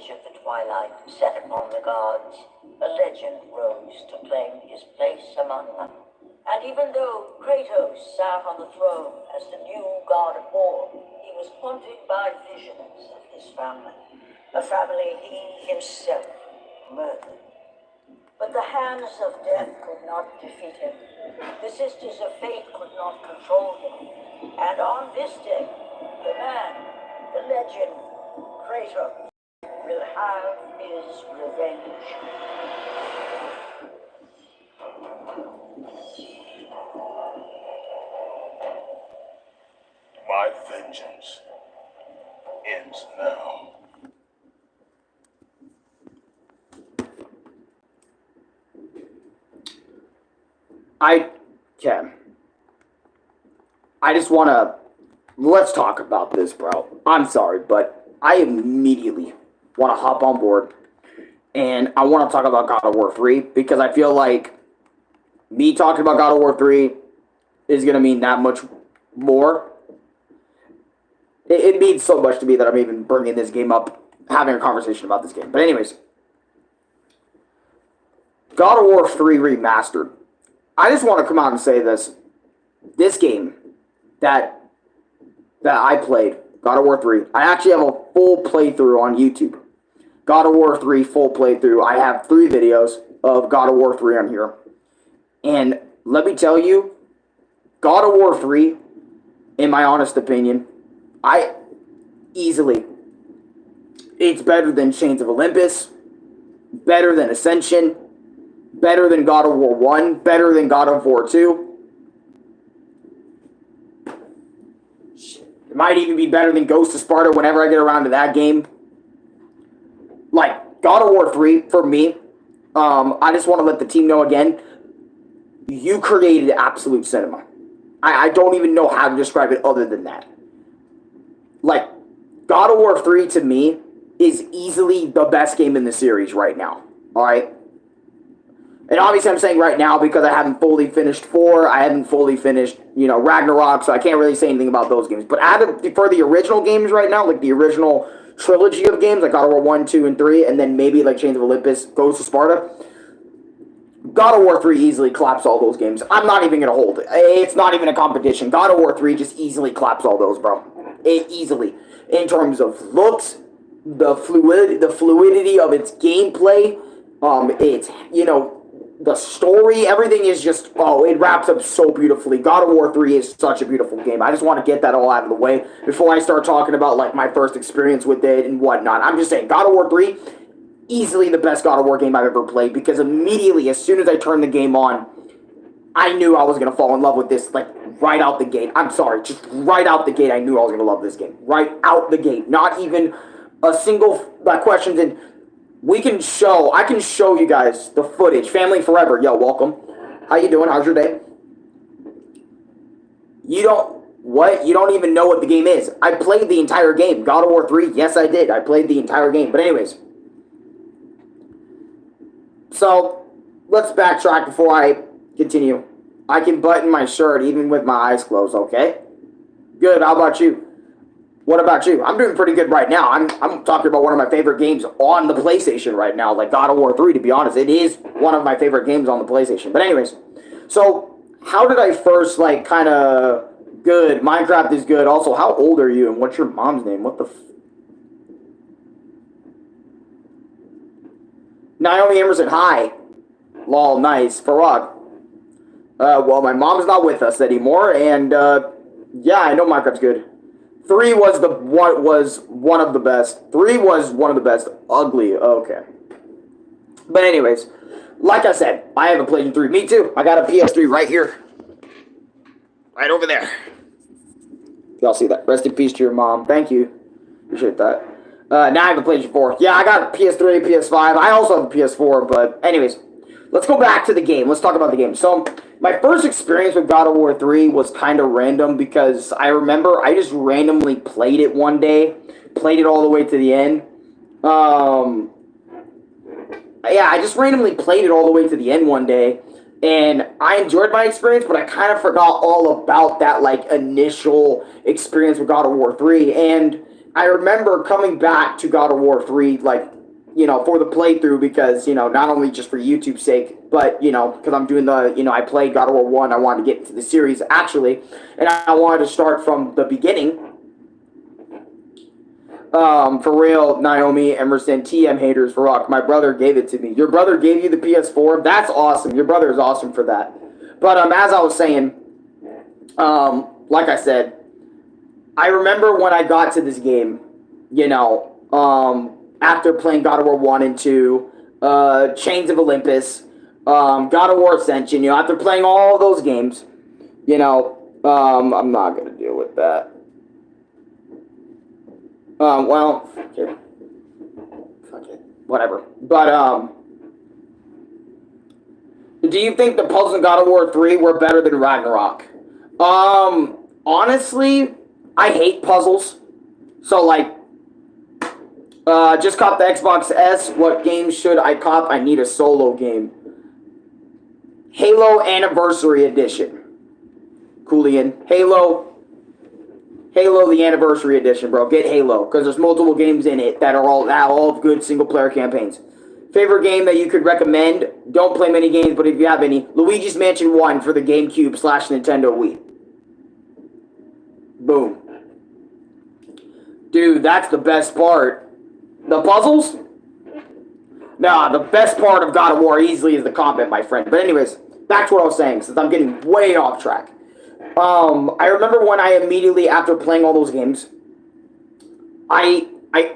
edge of the twilight set upon the gods, a legend rose to claim his place among them. And even though Kratos sat on the throne as the new god of war, he was haunted by visions of his family, a family he himself murdered. But the hands of death could not defeat him. The sisters of fate could not control him. And on this day, the man, the legend, Kratos, will have his revenge. My vengeance ends now. I just want to, let's talk about this, bro. I'm sorry, but I immediately want to hop on board and I want to talk about God of War 3 because I feel like me talking about God of War 3 is going to mean that much more. It means so much to me that I'm even bringing this game up, having a conversation about this game. But anyways, God of War 3 Remastered. I just want to come out and say this. This game that I played, God of War 3, I actually have a full playthrough on YouTube. God of War 3 full playthrough. I have 3 videos of God of War 3 on here. And let me tell you, God of War 3, in my honest opinion, it's better than Chains of Olympus, better than Ascension, better than God of War 1, better than God of War 2. It might even be better than Ghost of Sparta whenever I get around to that game. Like, God of War 3, for me, I just want to let the team know again, you created absolute cinema. I don't even know how to describe it other than that. Like, God of War 3 to me is easily the best game in the series right now. Alright? And obviously I'm saying right now because I haven't fully finished 4. I haven't fully finished, Ragnarok, so I can't really say anything about those games. But for the original games right now, like the original trilogy of games, like God of War 1, 2, and 3, and then maybe like Chains of Olympus, Ghost of Sparta, God of War 3 easily claps all those games. I'm not even going to hold it. It's not even a competition. God of War 3 just easily claps all those, bro. Easily. In terms of looks, the fluidity of its gameplay, the story, everything is just, it wraps up so beautifully. God of War 3 is such a beautiful game. I just want to get that all out of the way before I start talking about, like, my first experience with it and whatnot. I'm just saying, God of War 3, easily the best God of War game I've ever played because immediately, as soon as I turned the game on, I knew I was going to fall in love with this, like, right out the gate. I'm sorry, just right out the gate, I knew I was going to love this game. Right out the gate. Not even a single, questions in. I can show you guys the footage. Family Forever, yo, welcome. How you doing? How's your day? You don't even know what the game is. I played the entire game. God of War 3, yes I did. I played the entire game. But anyways. So, let's backtrack before I continue. I can button my shirt even with my eyes closed, okay? Good, how about you? What about you? I'm doing pretty good right now. I'm talking about one of my favorite games on the PlayStation right now, like God of War 3, to be honest. It is one of my favorite games on the PlayStation. But anyways, so how did I first, good, Minecraft is good. Also, how old are you and what's your mom's name? What the Naomi Emerson, hi. Lol, nice. Farag. Well, my mom's not with us anymore, and, yeah, I know Minecraft's good. 3 was one of the best. 3 was one of the best. Ugly. Okay. But anyways, like I said, I have a PlayStation 3. Me too. I got a PS3 right here. Right over there. Y'all see that? Rest in peace to your mom. Thank you. Appreciate that. Now I have a PlayStation 4. Yeah, I got a PS3, PS5. I also have a PS4, but anyways. Let's go back to the game. Let's talk about the game. So, my first experience with God of War 3 was kind of random because I remember I just randomly played it one day. Played it all the way to the end. Yeah, I just randomly played it all the way to the end one day. And I enjoyed my experience, but I kind of forgot all about that, initial experience with God of War 3. And I remember coming back to God of War 3, for the playthrough because, not only just for YouTube's sake, but, because I'm doing I played God of War 1, I wanted to get into the series, actually, and I wanted to start from the beginning. For real, Naomi, Emerson, TM haters for rock. My brother gave it to me. Your brother gave you the PS4? That's awesome. Your brother is awesome for that. But, as I was saying, like I said, I remember when I got to this game, after playing God of War 1 and 2, Chains of Olympus, God of War Ascension, after playing all those games, I'm not going to deal with that. Well, here. Fuck it. Whatever. But, do you think the puzzles in God of War 3 were better than Ragnarok? Honestly, I hate puzzles. So, just cop the Xbox S. What games should I cop? I need a solo game. Halo Anniversary Edition. Coolian. Halo the Anniversary Edition, bro. Get Halo, because there's multiple games in it that are all good single-player campaigns. Favorite game that you could recommend? Don't play many games, but if you have any, Luigi's Mansion 1 for the GameCube / Nintendo Wii. Boom. Dude, that's the best part. The puzzles? Nah, the best part of God of War easily is the combat, my friend. But anyways, back to what I was saying, since I'm getting way off track. I remember when I immediately, after playing all those games, I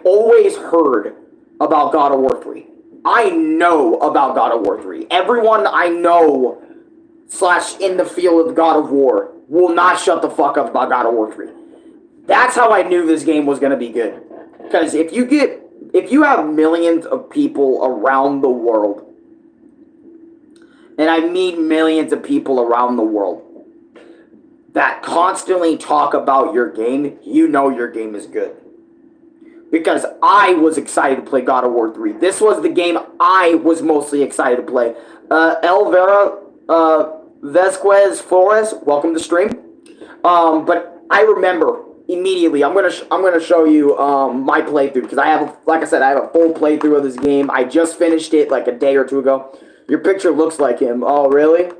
always heard about God of War 3. I know about God of War 3. Everyone I know / in the field of God of War will not shut the fuck up about God of War 3. That's how I knew this game was going to be good. Because if you have millions of people around the world, and I mean millions of people around the world, that constantly talk about your game, you know your game is good. Because I was excited to play God of War 3. This was the game I was mostly excited to play. Elvira Vesquez Flores, welcome to stream. But I remember immediately, I'm gonna show you my playthrough because I have, like I said, I have a full playthrough of this game. I just finished it like a day or two ago. Your picture looks like him. Oh, really?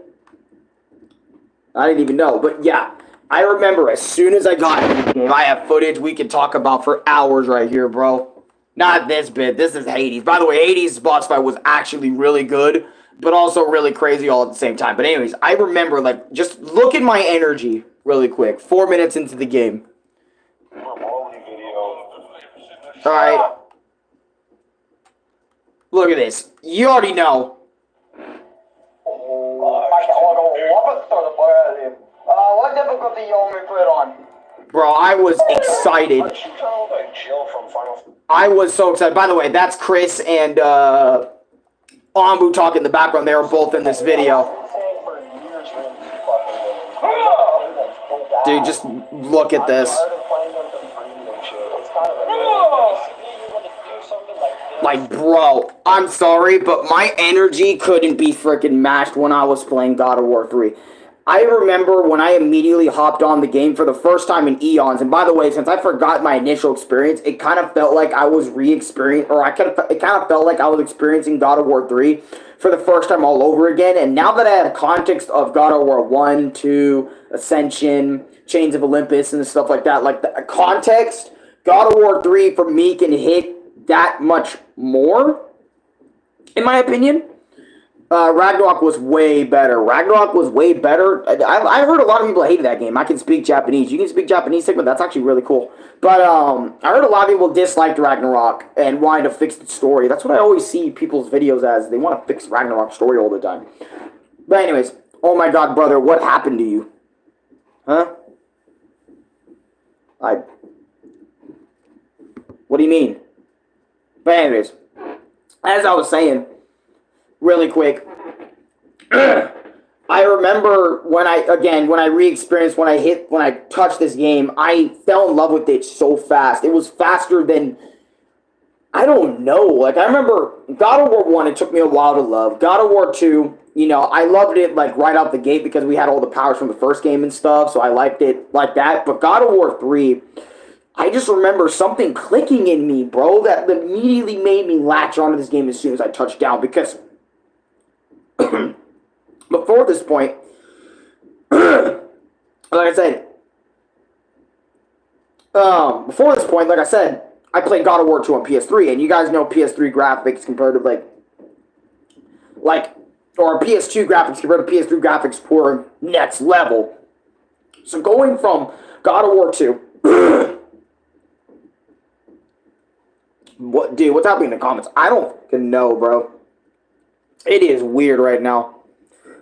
I didn't even know, but yeah, I remember as soon as I got into the game, I have footage we can talk about for hours right here, bro. Not this bit. This is Hades. By the way, Hades' boss fight was actually really good, but also really crazy all at the same time. But anyways, I remember, like, just look at my energy really quick. 4 minutes into the game. Alright. Look at this. You already know. What difficulty you want me to put it on? Bro, I was excited. I was so excited. By the way, that's Chris and Ambu talk in the background. They were both in this video. Dude, just look at this. Like, bro, I'm sorry, but my energy couldn't be freaking matched when I was playing God of War 3. I remember when I immediately hopped on the game for the first time in eons, and by the way, since I forgot my initial experience, it kind of felt like I was it kind of felt like I was experiencing God of War 3 for the first time all over again, and now that I had a context of God of War 1, 2, Ascension, Chains of Olympus, and stuff like that, like the context, God of War 3 for me can hit that much more, in my opinion. Ragnarok was way better. I heard a lot of people hated that game. I can speak Japanese. You can speak Japanese, Sigma. That's actually really cool. But I heard a lot of people disliked Ragnarok and wanted to fix the story. That's what I always see people's videos as. They want to fix Ragnarok's story all the time. But anyways, oh my god, brother, what happened to you? Huh? What do you mean? But anyways, as I was saying, really quick, I remember when I touched this game, I fell in love with it so fast. It was faster than, I don't know, like, I remember God of War 1, it took me a while to love. God of War 2, you know, I loved it, like, right out the gate because we had all the powers from the first game and stuff, so I liked it like that. But God of War 3, I just remember something clicking in me, bro, that immediately made me latch onto this game as soon as I touched down. Because before this point, like I said, I played God of War 2 on PS3, and you guys know PS3 graphics compared to or PS2 graphics compared to PS3 graphics were next level. So going from God of War 2. Dude, what's happening in the comments? I don't fucking know, bro. It is weird right now.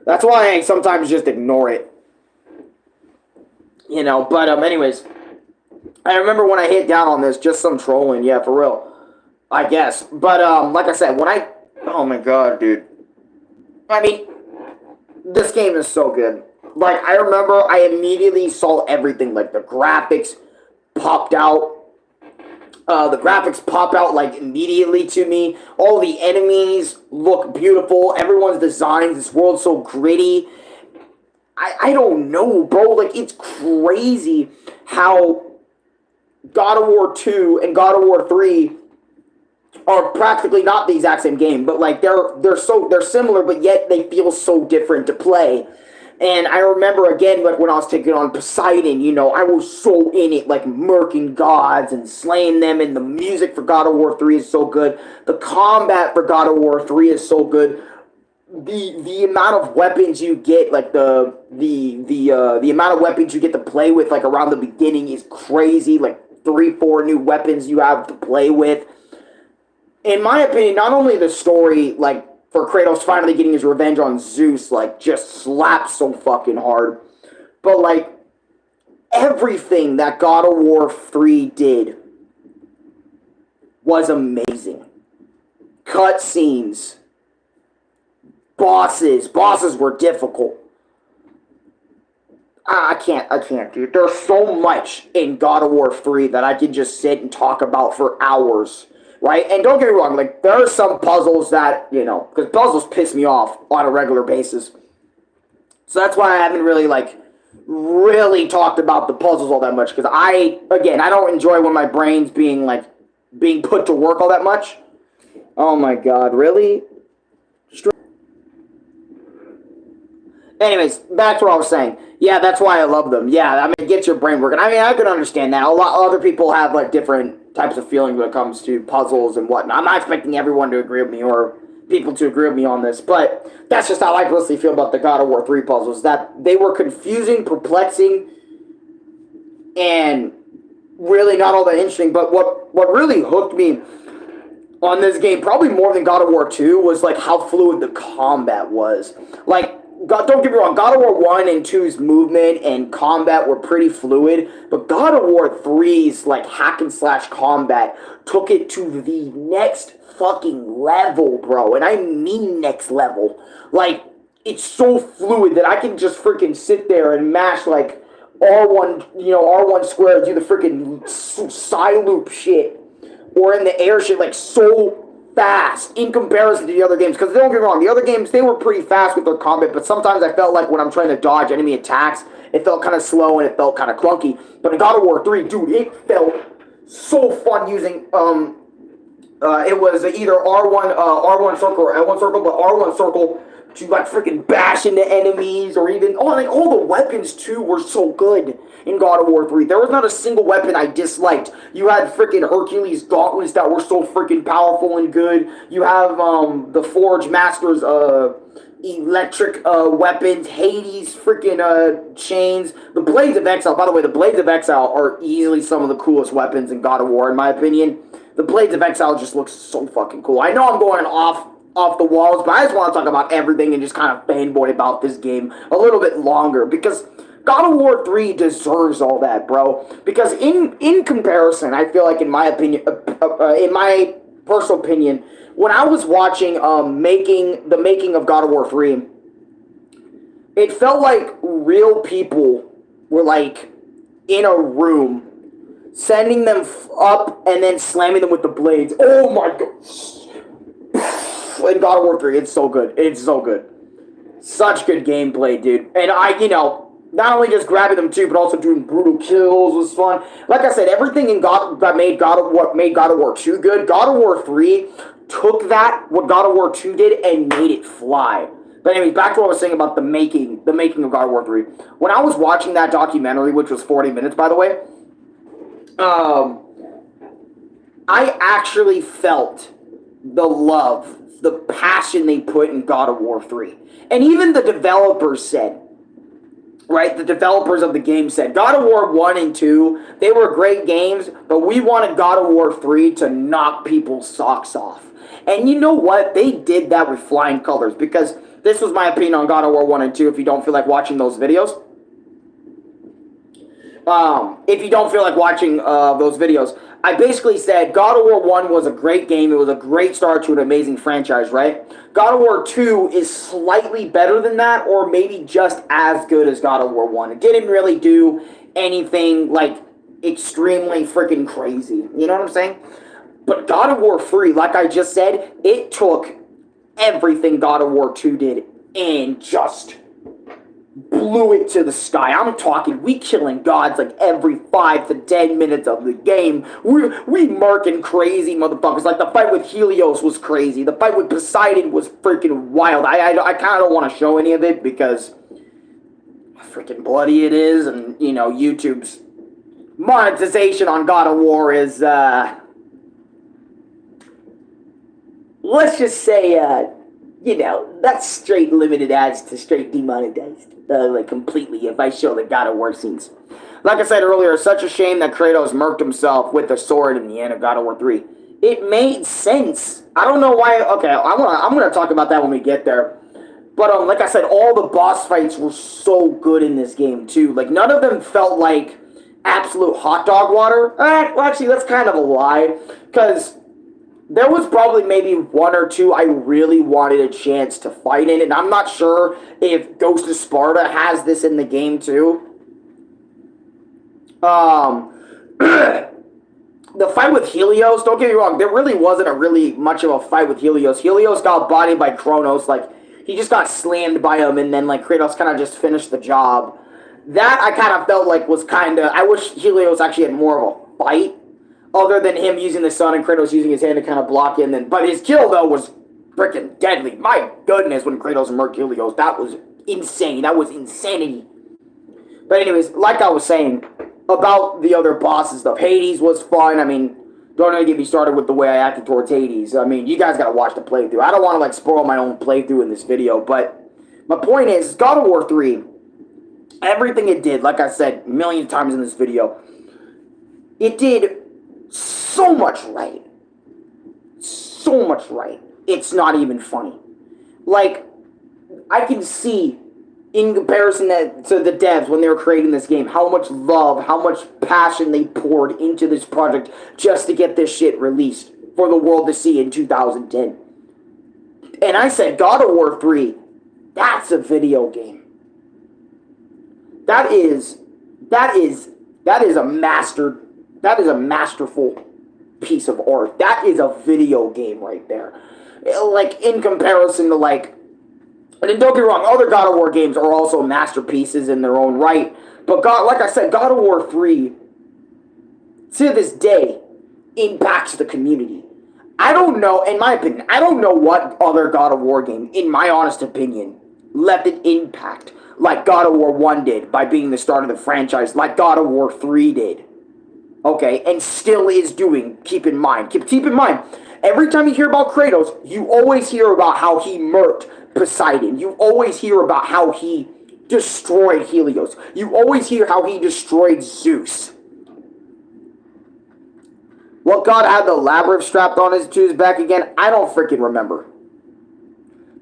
That's why I sometimes just ignore it. You know, but anyways, I remember when I hit down on this, just some trolling, yeah, for real. I guess. But like I said, oh my god, dude. I mean, this game is so good. Like, I remember I immediately saw everything, like the graphics popped out. The graphics pop out, like, immediately to me. All the enemies look beautiful. Everyone's designs. This world's so gritty. I don't know, bro. Like, it's crazy how God of War 2 and God of War 3 are practically not the exact same game. But, like, they're similar, but yet they feel so different to play. And I remember, again, like, when I was taking on Poseidon, you know, I was so in it, like, murking gods and slaying them, and the music for God of War 3 is so good. The combat for God of War 3 is so good. The amount of weapons you get, like, the amount of weapons you get to play with, like, around the beginning is crazy. Like, 3-4 new weapons you have to play with. In my opinion, not only the story, like, for Kratos finally getting his revenge on Zeus, like, just slaps so fucking hard. But, like, everything that God of War 3 did was amazing. Cutscenes. Bosses were difficult. I can't, dude. There's so much in God of War 3 that I can just sit and talk about for hours. Right? And don't get me wrong, like, there are some puzzles that, you know, because puzzles piss me off on a regular basis. So that's why I haven't really talked about the puzzles all that much, because I don't enjoy when my brain's being put to work all that much. Oh my god, really? Anyways, back to what I was saying. Yeah, that's why I love them. Yeah, I mean, it gets your brain working. I mean, I can understand that. A lot of other people have, like, different types of feelings when it comes to puzzles and whatnot. I'm not expecting everyone to agree with me or people to agree with me on this, but that's just how I personally feel about the God of War 3 puzzles. That they were confusing, perplexing, and really not all that interesting. But what really hooked me on this game, probably more than God of War 2, was, like, how fluid the combat was. Like, don't get me wrong, God of War 1 and 2's movement and combat were pretty fluid, but God of War 3's, like, hack and slash combat took it to the next fucking level, bro. And I mean next level. Like, it's so fluid that I can just freaking sit there and mash, like, R1 square, do the freaking side loop shit, or in the air shit, like, so fast in comparison to the other games. Because don't get me wrong, the other games, they were pretty fast with their combat, but sometimes I felt like when I'm trying to dodge enemy attacks, it felt kind of slow and it felt kind of clunky. But in God of War 3, dude, it felt so fun using, it was either R1 circle or L1 circle, but R1 circle to, like, freaking bash into enemies, or even, like, all the weapons, too, were so good in God of War 3. There was not a single weapon I disliked. You had freaking Hercules gauntlets that were so freaking powerful and good. You have, the Forge Master's, electric, weapons, Hades freaking, chains. The Blades of Exile, by the way, the Blades of Exile are easily some of the coolest weapons in God of War, in my opinion. The Blades of Exile just looks so fucking cool. I know I'm going off the walls, but I just want to talk about everything and just kind of fanboy about this game a little bit longer, because God of War 3 deserves all that, bro. Because in comparison, I feel like, in my opinion, in my personal opinion, when I was watching the making of God of War 3, it felt like real people were, like, in a room, sending them up and then slamming them with the blades. Oh my god. In God of War 3, it's so good. It's so good. Such good gameplay, dude. And not only just grabbing them too, but also doing brutal kills was fun. Like I said, everything in God that made God of War 2 good. God of War 3 took that, what God of War 2 did, and made it fly. But anyways, back to what I was saying about the making of God of War 3. When I was watching that documentary, which was 40 minutes, by the way, I actually felt the love, the passion they put in God of War 3. And even the developers said, right, the developers of the game said, God of War 1 and 2, they were great games, but we wanted God of War 3 to knock people's socks off. And you know what? They did that with flying colors, because this was my opinion on God of War 1 and 2, if you don't feel like watching those videos. If you don't feel like watching those videos, I basically said God of War 1 was a great game. It was a great start to an amazing franchise, right? God of War 2 is slightly better than that, or maybe just as good as God of War 1. It didn't really do anything, like, extremely freaking crazy. You know what I'm saying? But God of War 3, like I just said, it took everything God of War 2 did and just blew it to the sky. I'm talking, we killing gods like every 5 to 10 minutes of the game. We murking crazy motherfuckers. Like the fight with Helios was crazy. The fight with Poseidon was freaking wild. I kind of don't want to show any of it because freaking bloody it is, and you know YouTube's monetization on God of War is let's just say you know, that's straight limited ads to straight demonetized. Like completely if I show the God of War scenes. Like I said earlier, it's such a shame that Kratos murked himself with the sword in the end of God of War 3. It made sense. I don't know why. Okay, I'm gonna talk about that when we get there. But like I said, all the boss fights were so good in this game too. Like none of them felt like absolute hot dog water. Well, actually, that's kind of a lie, because there was probably maybe one or two I really wanted a chance to fight in, and I'm not sure if Ghost of Sparta has this in the game too. The fight with Helios, don't get me wrong, there really wasn't a really much of a fight with Helios. Helios got bodied by Kronos, like, he just got slammed by him, and then, like, Kratos kind of just finished the job. That I kind of felt like was kind of, I wish Helios actually had more of a fight, other than him using the sun and Kratos using his hand to kind of block it. And then, but his kill, though, was freaking deadly. My goodness, when Kratos murked Helios, that was insane. That was insanity. But anyways, like I was saying, about the other bosses stuff, Hades was fun. I mean, don't even get me started with the way I acted towards Hades. I mean, you guys gotta watch the playthrough. I don't want to, like, spoil my own playthrough in this video, but my point is, God of War 3, everything it did, like I said a million times in this video, it did so much right. So much right. It's not even funny. Like, I can see, in comparison to the devs when they were creating this game, how much love, how much passion they poured into this project just to get this shit released for the world to see in 2010. And I said, God of War 3, that's a video game. That is a masterful piece of art. That is a video game right there. Like, in comparison to, like, and don't get me wrong, other God of War games are also masterpieces in their own right. But like I said, God of War 3, to this day, impacts the community. I don't know, in my opinion, I don't know what other God of War game, in my honest opinion, left an impact like God of War 1 did by being the start of the franchise, like God of War 3 did. Okay, and still is doing, keep in mind, every time you hear about Kratos, you always hear about how he murked Poseidon. You always hear about how he destroyed Helios. You always hear how he destroyed Zeus. What god had the labyrinth strapped on to his back again? I don't freaking remember.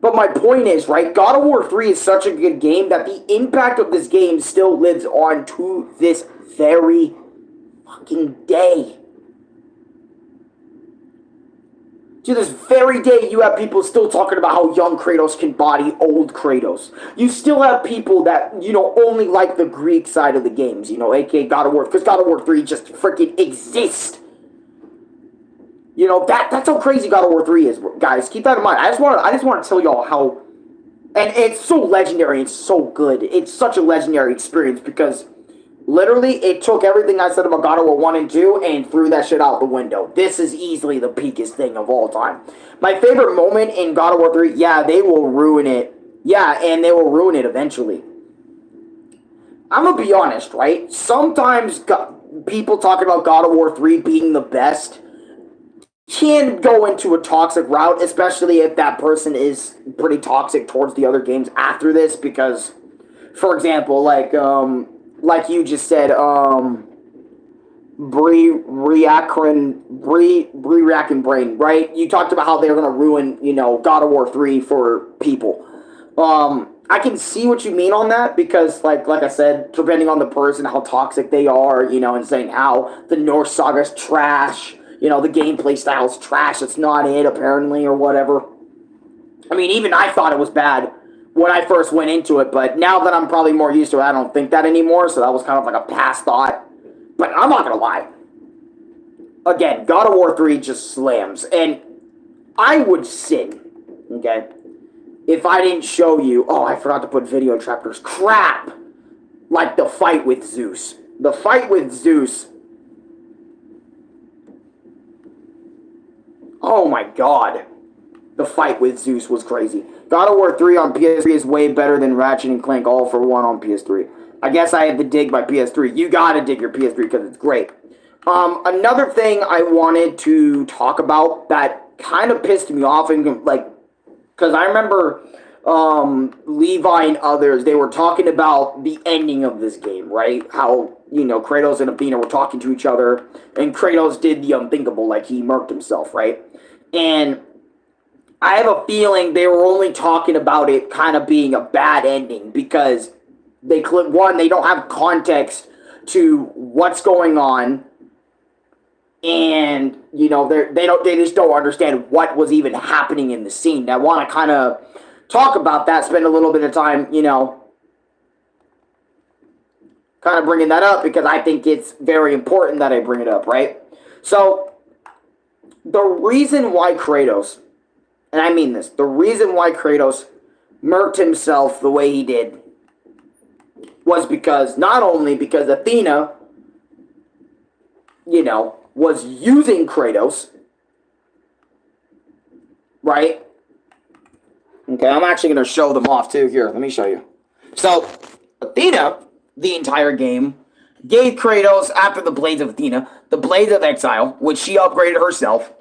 But my point is, right, God of War 3 is such a good game that the impact of this game still lives on to this very fucking day. To this very day, you have people still talking about how young Kratos can body old Kratos. You still have people that, you know, only like the Greek side of the games, you know, aka God of War, because God of War 3 just freaking exists. You know, that's how crazy God of War 3 is, guys. Keep that in mind. I just want to tell y'all how And it's so legendary. It's so good. It's such a legendary experience because literally it took everything I said about God of War 1 and 2 and threw that shit out the window. This is easily the peakest thing of all time. My favorite moment in God of War 3, yeah, they will ruin it. Yeah, and they will ruin it eventually. I'm gonna be honest, right? Sometimes people talking about God of War 3 being the best can go into a toxic route, especially if that person is pretty toxic towards the other games after this, because, for example, like you just said, Bree Rack and Brain, right? You talked about how they're gonna ruin, God of War 3 for people. I can see what you mean on that because, like I said, depending on the person, how toxic they are, and saying how the Norse Saga's trash, the gameplay style's trash, it's not it, apparently, or whatever. I mean, even I thought it was bad when I first went into it, but now that I'm probably more used to it, I don't think that anymore, so that was kind of like a past thought. But I'm not gonna lie. Again, God of War 3 just slams, and I would sin, okay, if I didn't show you, oh, I forgot to put video trackers, crap, like the fight with Zeus. The fight with Zeus, oh my god, the fight with Zeus was crazy. God of War 3 on PS3 is way better than Ratchet and Clank All for One on PS3. I guess I have to dig my PS3. You gotta dig your PS3 because it's great. Another thing I wanted to talk about that kind of pissed me off, and like, because I remember Levi and others, they were talking about the ending of this game, right? How, Kratos and Athena were talking to each other, and Kratos did the unthinkable, like he murked himself, right? And I have a feeling they were only talking about it kind of being a bad ending because they don't have context to what's going on, and they just don't understand what was even happening in the scene. I want to kind of talk about that, spend a little bit of time, kind of bringing that up because I think it's very important that I bring it up, right? So the reason why Kratos, and I mean this, the reason why Kratos murked himself the way he did was because, not only because Athena, was using Kratos, right? Okay, I'm actually going to show them off too. Here, let me show you. So, Athena, the entire game, gave Kratos, after the Blades of Athena, the Blades of Exile, which she upgraded herself.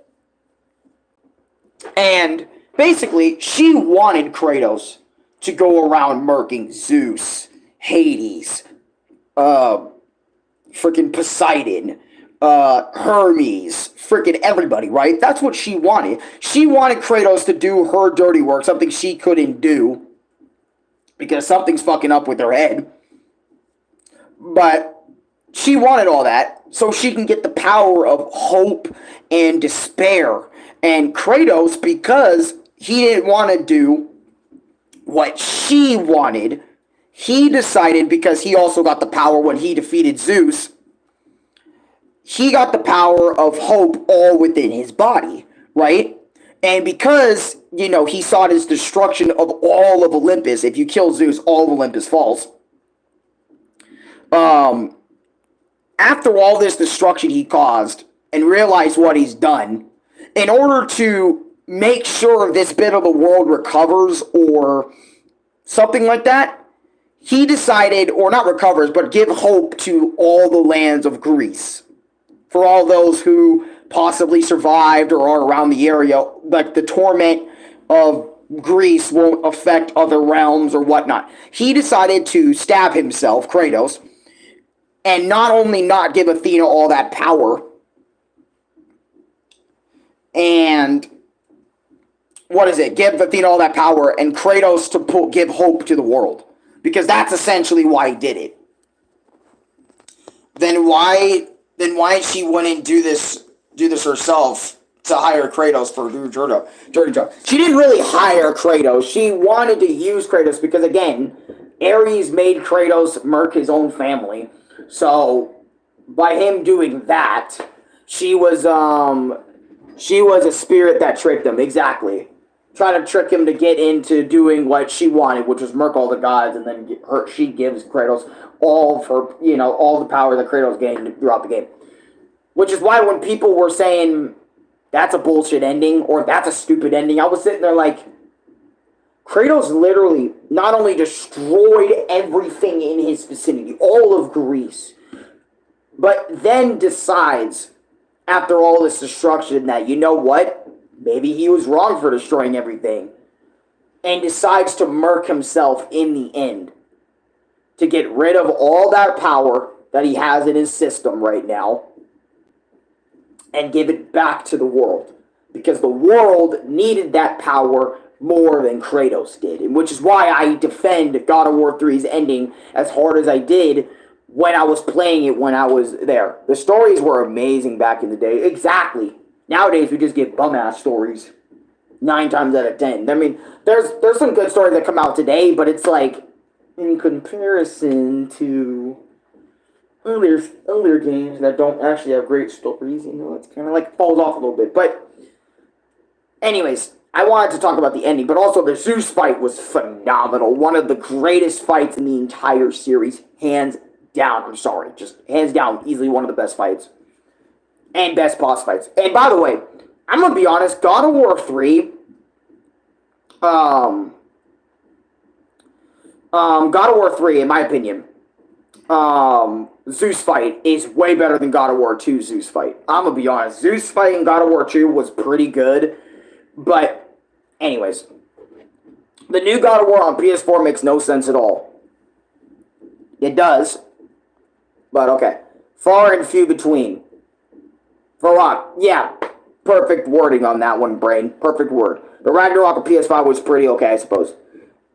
And basically, she wanted Kratos to go around murking Zeus, Hades, freaking Poseidon, Hermes, freaking everybody, right? That's what she wanted. She wanted Kratos to do her dirty work, something she couldn't do because something's fucking up with her head. But she wanted all that so she can get the power of hope and despair. And Kratos, because he didn't want to do what she wanted, he decided, because he also got the power when he defeated Zeus, he got the power of hope all within his body, right? And because, he sought his destruction of all of Olympus. If you kill Zeus, all of Olympus falls. After all this destruction he caused and realized what he's done, in order to make sure this bit of the world recovers or something like that, he decided, or not recovers, but give hope to all the lands of Greece. For all those who possibly survived or are around the area, like the torment of Greece won't affect other realms or whatnot. He decided to stab himself, Kratos, and not only not give Athena all that power, and give Athena all that power, and Kratos to give hope to the world. Because that's essentially why he did it. Then why she wouldn't do this herself to hire Kratos for dirty job? She didn't really hire Kratos. She wanted to use Kratos because, again, Ares made Kratos murk his own family. So by him doing that, she was a spirit that tricked him. Exactly. try to trick him to get into doing what she wanted, which was murk all the gods, and then she gives Kratos all of her, all the power that Kratos gained throughout the game. Which is why when people were saying that's a bullshit ending or that's a stupid ending, I was sitting there like, Kratos literally not only destroyed everything in his vicinity, all of Greece, but then decides, after all this destruction, that, you know what? Maybe he was wrong for destroying everything. And decides to murk himself in the end. To get rid of all that power that he has in his system right now. And give it back to the world. Because the world needed that power more than Kratos did. And which is why I defend God of War 3's ending as hard as I did when I was playing it when I was there. The stories were amazing back in the day. Exactly. Nowadays, we just get bum-ass stories. 9 times out of 10. I mean, there's some good stories that come out today, but it's like, in comparison to earlier games that don't actually have great stories, it's kind of like falls off a little bit. But, anyways, I wanted to talk about the ending, but also the Zeus fight was phenomenal. One of the greatest fights in the entire series, hands down. I'm sorry, just hands down, easily one of the best fights. And best boss fights. And by the way, I'm going to be honest, God of War 3, God of War 3, in my opinion, Zeus fight is way better than God of War 2 Zeus fight. I'm going to be honest, Zeus fight in God of War 2 was pretty good, but anyways, the new God of War on PS4 makes no sense at all. It does, but okay. Far and few between. For what? Yeah, perfect wording on that one, Brain. Perfect word. The Ragnarok on PS5 was pretty okay, I suppose.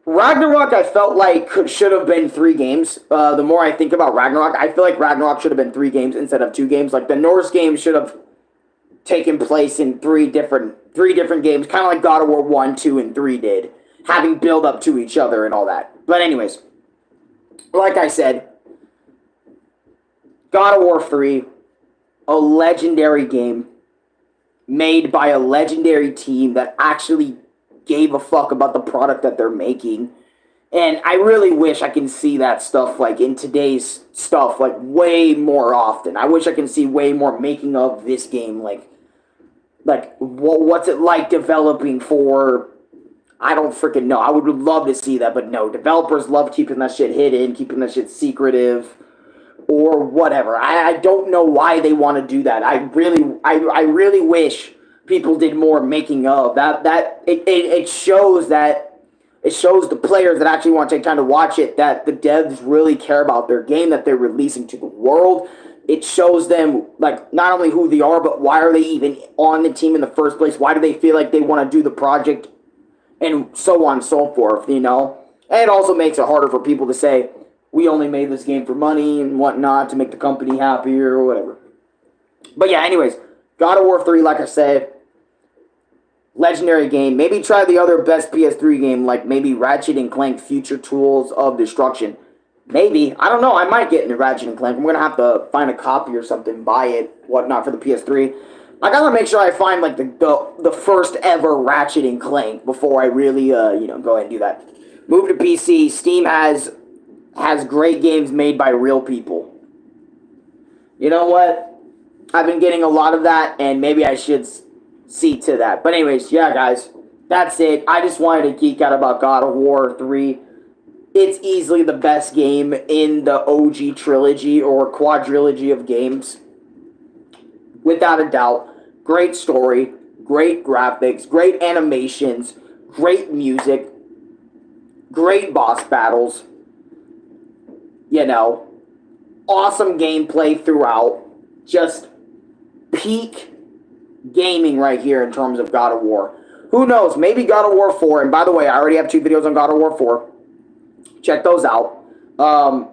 Ragnarok, I felt like should have been 3 games. The more I think about Ragnarok, I feel like Ragnarok should have been 3 games instead of 2 games. Like, the Norse game should have taken place in 3 different games, kind of like God of War 1, 2, and 3 did, having build up to each other and all that. But anyways, like I said, God of War 3, a legendary game made by a legendary team that actually gave a fuck about the product that they're making. And I really wish I can see that stuff, like, in today's stuff, like, way more often. I wish I can see way more making of this game, like what's it like developing for, I don't freaking know. I would love to see that, but no, developers love keeping that shit hidden, keeping that shit secretive, or whatever. I don't know why they want to do that. I really wish people did more making of that. It shows the players that actually want to take time to watch it that the devs really care about their game that they're releasing to the world. It shows them, like, not only who they are, but why are they even on the team in the first place? Why do they feel like they want to do the project, and so on and so forth, And it also makes it harder for people to say, we only made this game for money and whatnot to make the company happier or whatever. But yeah, anyways, God of War 3, like I said, legendary game. Maybe try the other best PS3 game, like maybe Ratchet and Clank Future Tools of Destruction. Maybe. I don't know. I might get into Ratchet and Clank. I'm going to have to find a copy or something, buy it, whatnot, for the PS3. I got to make sure I find, like, the first ever Ratchet and Clank before I really, go ahead and do that. Move to PC. Steam has great games made by real people. You know what? I've been getting a lot of that, and maybe I should see to that. But anyways, yeah, guys, that's it. I just wanted to geek out about God of War 3. It's easily the best game in the OG trilogy or quadrilogy of games. Without a doubt. Great story, great graphics, great animations, great music, great boss battles. Awesome gameplay throughout. Just peak gaming right here in terms of God of War. Who knows? Maybe God of War 4. And by the way, I already have 2 videos on God of War 4. Check those out. I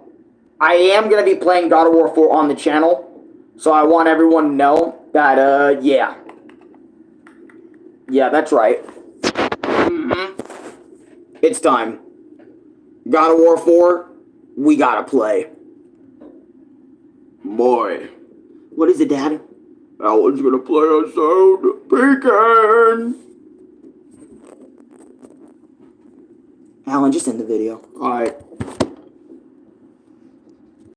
am going to be playing God of War 4 on the channel. So I want everyone to know that, yeah. Yeah, that's right. It's time. God of War 4, we gotta play. Boy. What is it, Dad? Alan's gonna play us out. Pecan! Alan, just end the video. Alright.